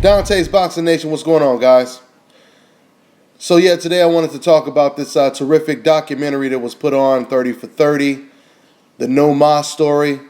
Dante's Boxing Nation, what's going on, guys? So yeah, today I wanted to talk about this terrific documentary that was put on, 30 for 30, the No Mas story.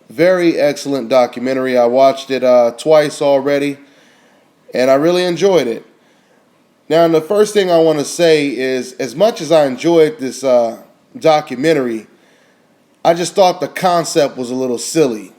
Very excellent documentary. I watched it twice already, and I really enjoyed it. Now, the first thing I want to say is, as much as I enjoyed this documentary, I just thought the concept was a little silly.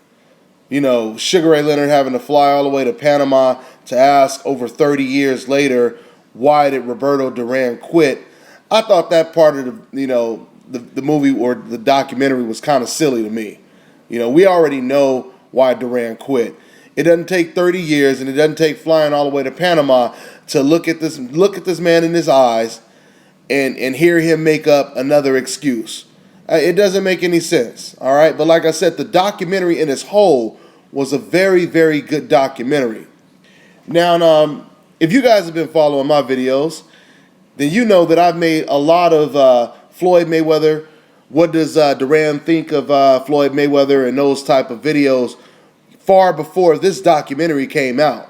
You know, Sugar Ray Leonard having to fly all the way to Panama to ask over 30 years later, why did Roberto Duran quit? I thought that part of the movie or the documentary was kind of silly to me. You know, we already know why Duran quit. It doesn't take 30 years, and it doesn't take flying all the way to Panama to look at this man in his eyes and hear him make up another excuse. It doesn't make any sense, all right? But like I said, the documentary in its whole was a very, very good documentary. Now, if you guys have been following my videos, then you know that I've made a lot of Floyd Mayweather. What does Duran think of Floyd Mayweather and those type of videos far before this documentary came out.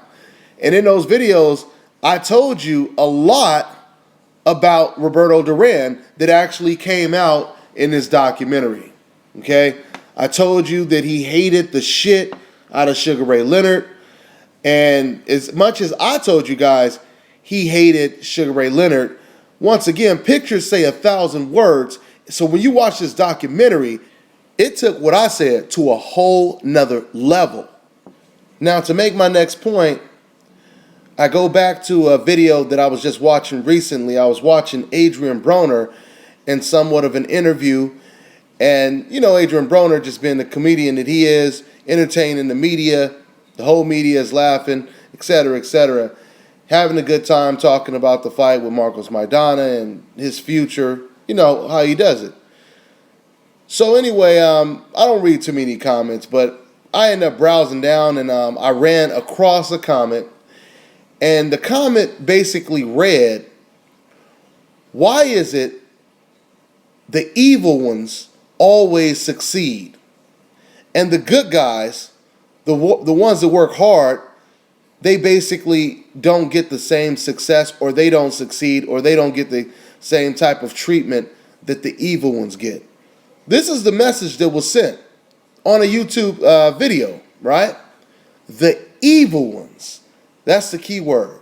And in those videos, I told you a lot about Roberto Duran that actually came out in this documentary. Okay? I told you that he hated the shit out of Sugar Ray Leonard. And as much as I told you guys he hated Sugar Ray Leonard, once again, pictures say 1,000 words. So when you watch this documentary, it took what I said to a whole nother level. Now, to make my next point, I go back to a video that I was just watching recently. I was watching Adrian Broner in somewhat of an interview. And, you know, Adrian Broner, just being the comedian that he is, entertaining the media, the whole media is laughing, etc., having a good time talking about the fight with Marcos Maidana and his future, you know, how he does it. So anyway, I don't read too many comments, but I ended up browsing down and I ran across a comment. And the comment basically read, why is it the evil ones always succeed and the good guys, the ones that work hard, they basically don't get the same success, or they don't succeed, or they don't get the same type of treatment that the evil ones get? This is the message that was sent on a YouTube video, right? The evil ones. That's the key word.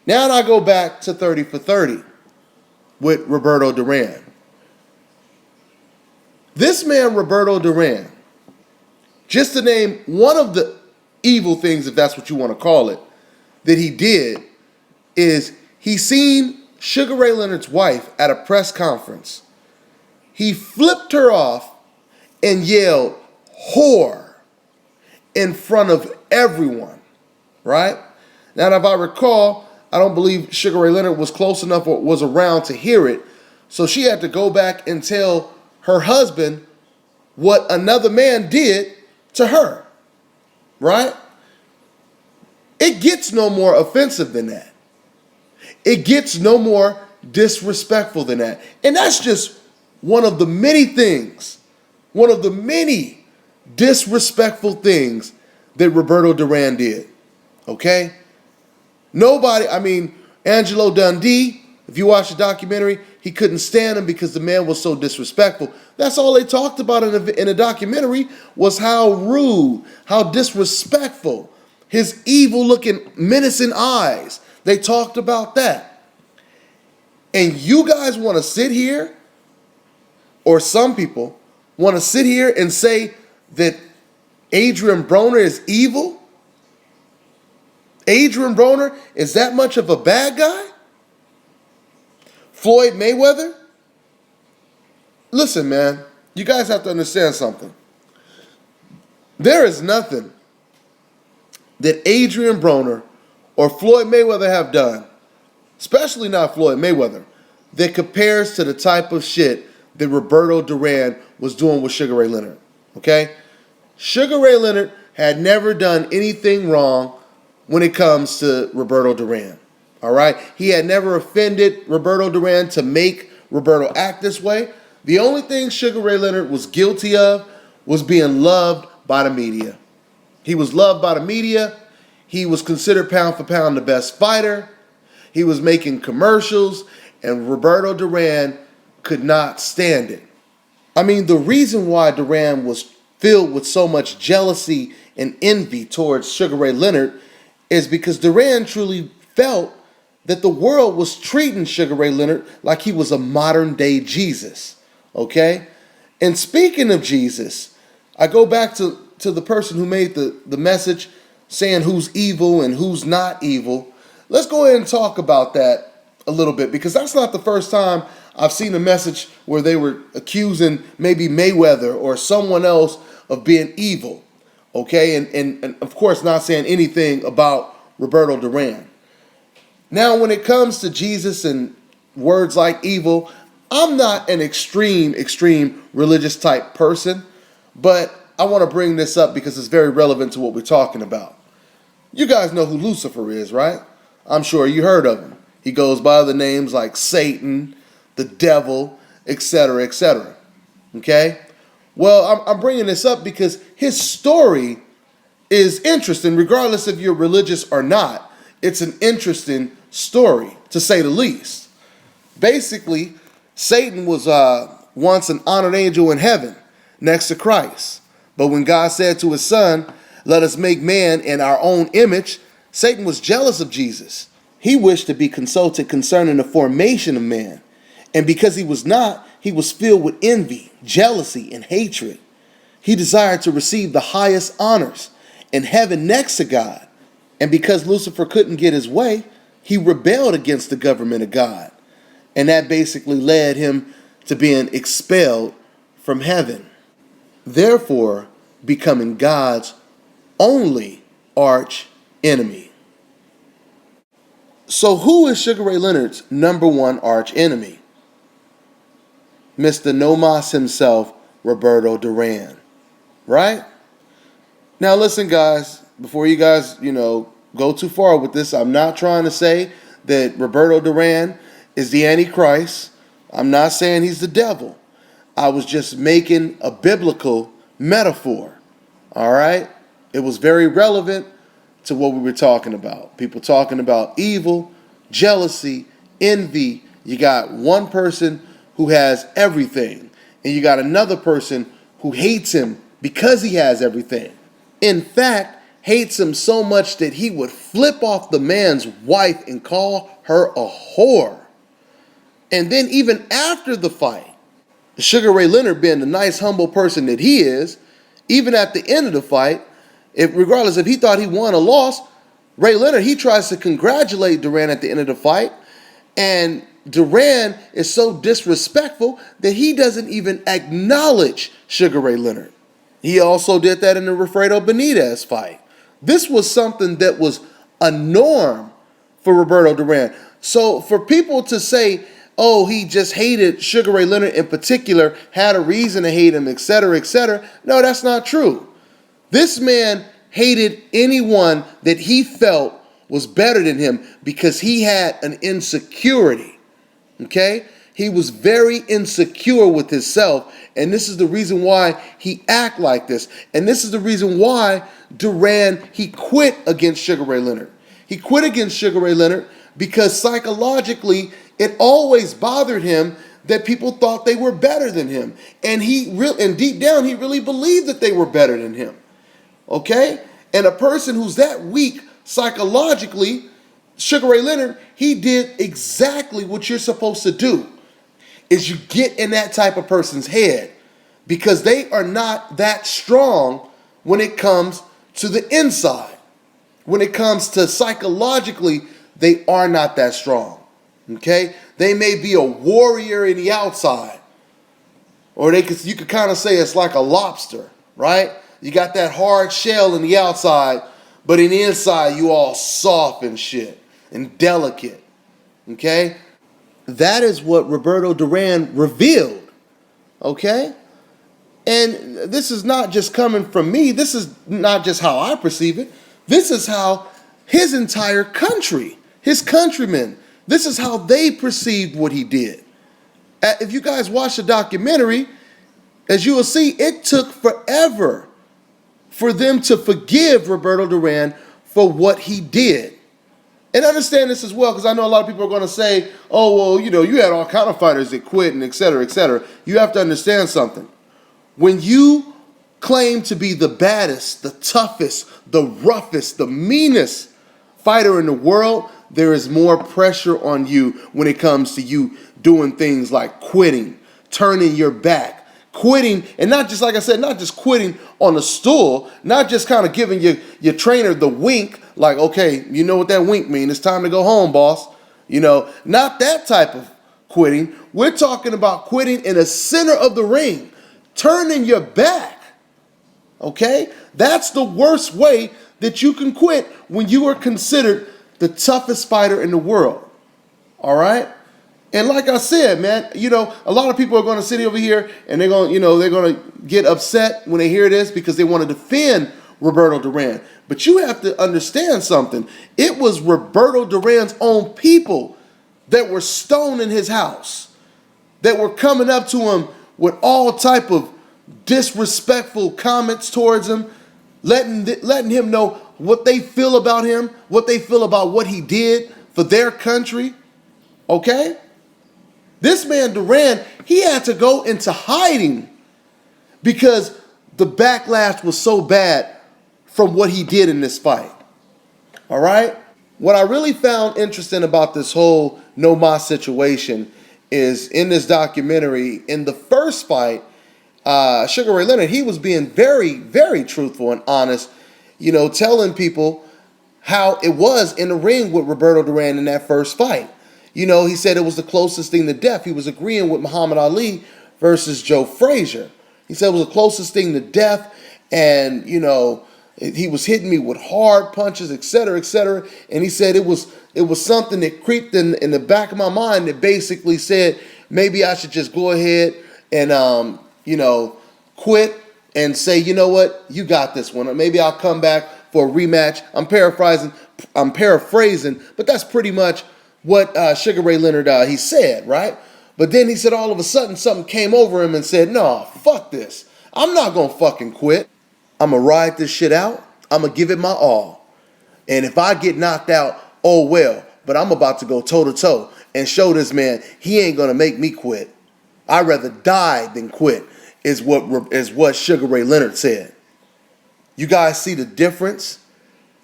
Now I go back to 30 for 30 with Roberto Duran. This man, Roberto Duran, just to name one of the evil things, if that's what you want to call it, that he did, is he seen Sugar Ray Leonard's wife at a press conference. He flipped her off and yelled, "whore," in front of everyone, right? Now, if I recall, I don't believe Sugar Ray Leonard was close enough or was around to hear it, so she had to go back and tell her husband what another man did to her, right? It gets no more offensive than that. It gets no more disrespectful than that. And that's just one of the many things, one of the many disrespectful things that Roberto Duran did, okay? Nobody, Angelo Dundee, if you watch the documentary, he couldn't stand him because the man was so disrespectful. That's all they talked about in the documentary, was how rude, how disrespectful, his evil-looking, menacing eyes. They talked about that. And you guys want to sit here, or some people want to sit here and say that Adrian Broner is evil? Adrian Broner is that much of a bad guy? Floyd Mayweather? Listen, man, you guys have to understand something. There is nothing that Adrian Broner or Floyd Mayweather have done, especially not Floyd Mayweather, that compares to the type of shit that Roberto Duran was doing with Sugar Ray Leonard, okay? Sugar Ray Leonard had never done anything wrong when it comes to Roberto Duran, all right? He had never offended Roberto Duran to make Roberto act this way. The only thing Sugar Ray Leonard was guilty of was being loved by the media. He was loved by the media. He was considered pound for pound the best fighter. He was making commercials, and Roberto Duran could not stand it. I mean, the reason why Duran was filled with so much jealousy and envy towards Sugar Ray Leonard is because Duran truly felt that the world was treating Sugar Ray Leonard like he was a modern day Jesus. Okay? And speaking of Jesus, I go back to the person who made the message saying who's evil and who's not evil. Let's go ahead and talk about that a little bit, because that's not the first time I've seen a message where they were accusing maybe Mayweather or someone else of being evil. Okay? And of course not saying anything about Roberto Duran. Now, when it comes to Jesus and words like evil, I'm not an extreme religious type person, but I want to bring this up because it's very relevant to what we're talking about. You guys know who Lucifer is, right? I'm sure you heard of him. He goes by the names like Satan, the devil, etc., etc. Okay? Well, I'm bringing this up because his story is interesting, regardless if you're religious or not. It's an interesting story, to say the least. Basically, Satan was once an honored angel in heaven next to Christ. But when God said to his son, "Let us make man in our own image," Satan was jealous of Jesus. He wished to be consulted concerning the formation of man. And because he was not, he was filled with envy, jealousy, and hatred. He desired to receive the highest honors in heaven next to God. And because Lucifer couldn't get his way, he rebelled against the government of God. And that basically led him to being expelled from heaven, therefore becoming God's only arch enemy. So who is Sugar Ray Leonard's number one arch enemy? Mr. No Mas himself, Roberto Duran. Right? Now listen, guys, before you guys, go too far with this, I'm not trying to say that Roberto Duran is the Antichrist. I'm not saying he's the devil. I was just making a biblical metaphor. All right? It was very relevant to what we were talking about. People talking about evil, jealousy, envy. You got one person who has everything, and you got another person who hates him because he has everything. In fact, hates him so much that he would flip off the man's wife and call her a whore. And then even after the fight, Sugar Ray Leonard, being the nice, humble person that he is, even at the end of the fight, regardless if he thought he won or lost, Ray Leonard, he tries to congratulate Duran at the end of the fight. And Duran is so disrespectful that he doesn't even acknowledge Sugar Ray Leonard. He also did that in the Wilfredo Benitez fight. This was something that was a norm for Roberto Duran. So for people to say, oh, he just hated Sugar Ray Leonard in particular, had a reason to hate him, etc., etc., no, that's not true. This man hated anyone that he felt was better than him because he had an insecurity. Okay? He was very insecure with himself, and this is the reason why he act like this. And this is the reason why Duran, he quit against Sugar Ray Leonard. He quit against Sugar Ray Leonard because psychologically it always bothered him that people thought they were better than him. And deep down he really believed that they were better than him. Okay? And a person who's that weak psychologically, Sugar Ray Leonard, he did exactly what you're supposed to do, is you get in that type of person's head, because they are not that strong when it comes to the inside. When it comes to psychologically, they are not that strong. Okay? They may be a warrior in the outside, or you could kind of say it's like a lobster, right? You got that hard shell in the outside, but in the inside you all soft and shit and delicate. Okay? That is what Roberto Duran revealed. Okay? And this is not just coming from me. This is not just how I perceive it. This is how his entire country, his countrymen, this is how they perceived what he did. If you guys watch the documentary, as you will see, it took forever for them to forgive Roberto Duran for what he did. And understand this as well, because I know a lot of people are going to say, oh, well, you had all kind of fighters that quit and et cetera, et cetera. You have to understand something. When you claim to be the baddest, the toughest, the roughest, the meanest fighter in the world, there is more pressure on you when it comes to you doing things like quitting, turning your back, quitting, and not just, like I said, not just quitting on a stool, not just kind of giving your trainer the wink, like, okay, you know what that wink means, it's time to go home, boss. Not that type of quitting. We're talking about quitting in the center of the ring, turning your back, okay? That's the worst way that you can quit when you are considered the toughest fighter in the world, all right? And like I said, man, a lot of people are going to sit over here and they're going to get upset when they hear this because they want to defend Roberto Duran. But you have to understand something. It was Roberto Duran's own people that were stoning his house, that were coming up to him with all type of disrespectful comments towards him, letting him know what they feel about him, what they feel about what he did for their country, okay? This man, Duran, he had to go into hiding because the backlash was so bad from what he did in this fight. All right? What I really found interesting about this whole No Mas situation is in this documentary, in the first fight, Sugar Ray Leonard, he was being very, very truthful and honest, telling people how it was in the ring with Roberto Duran in that first fight. He said it was the closest thing to death. He was agreeing with Muhammad Ali versus Joe Frazier. He said it was the closest thing to death, and, he was hitting me with hard punches, et cetera, et cetera. And he said it was something that creeped in the back of my mind that basically said maybe I should just go ahead and, quit and say, you know what, you got this one. Or maybe I'll come back for a rematch. I'm paraphrasing, but that's pretty much what Sugar Ray Leonard, he said, right? But then he said all of a sudden something came over him and said, no, fuck this. I'm not going to fucking quit. I'm going to ride this shit out. I'm going to give it my all. And if I get knocked out, oh well. But I'm about to go toe-to-toe and show this man he ain't going to make me quit. I'd rather die than quit, is what Sugar Ray Leonard said. You guys see the difference?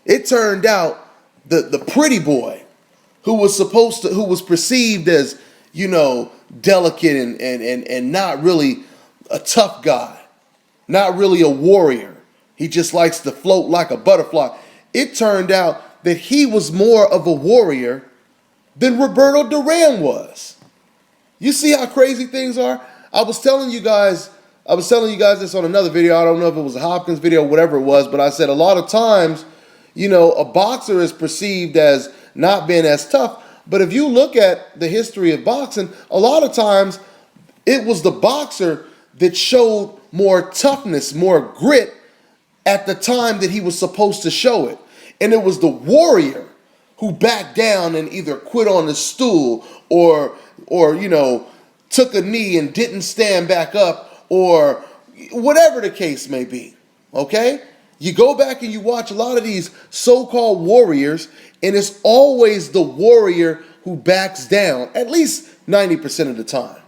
It turned out the pretty boy who was perceived as, delicate and not really a tough guy, not really a warrior. He just likes to float like a butterfly. It turned out that he was more of a warrior than Roberto Duran was. You see how crazy things are? I was telling you guys this on another video. I don't know if it was a Hopkins video or whatever it was, but I said a lot of times, a boxer is perceived as not being as tough. But if you look at the history of boxing, a lot of times it was the boxer that showed more toughness, more grit at the time that he was supposed to show it. And it was the warrior who backed down and either quit on the stool or took a knee and didn't stand back up, or whatever the case may be, okay? You go back and you watch a lot of these so-called warriors, and it's always the warrior who backs down, at least 90% of the time.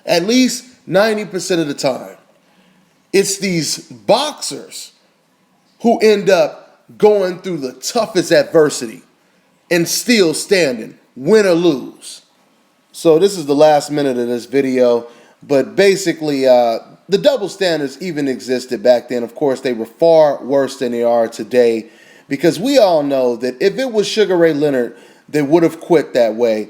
At least 90% of the time. It's these boxers who end up going through the toughest adversity and still standing, win or lose. So this is the last minute of this video, but basically the double standards even existed back then. Of course, they were far worse than they are today, because we all know that if it was Sugar Ray Leonard that would have quit that way,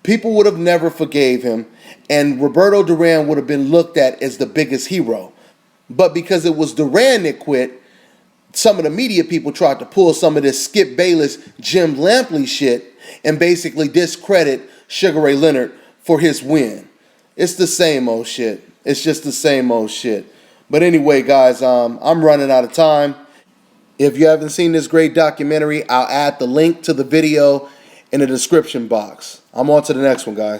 people would have never forgave him, and Roberto Duran would have been looked at as the biggest hero. But because it was Duran that quit, some of the media people tried to pull some of this Skip Bayless, Jim Lampley shit and basically discredit Sugar Ray Leonard for his win. It's the same old shit. It's just the same old shit. But anyway, guys, I'm running out of time. If you haven't seen this great documentary, I'll add the link to the video in the description box. I'm on to the next one, guys.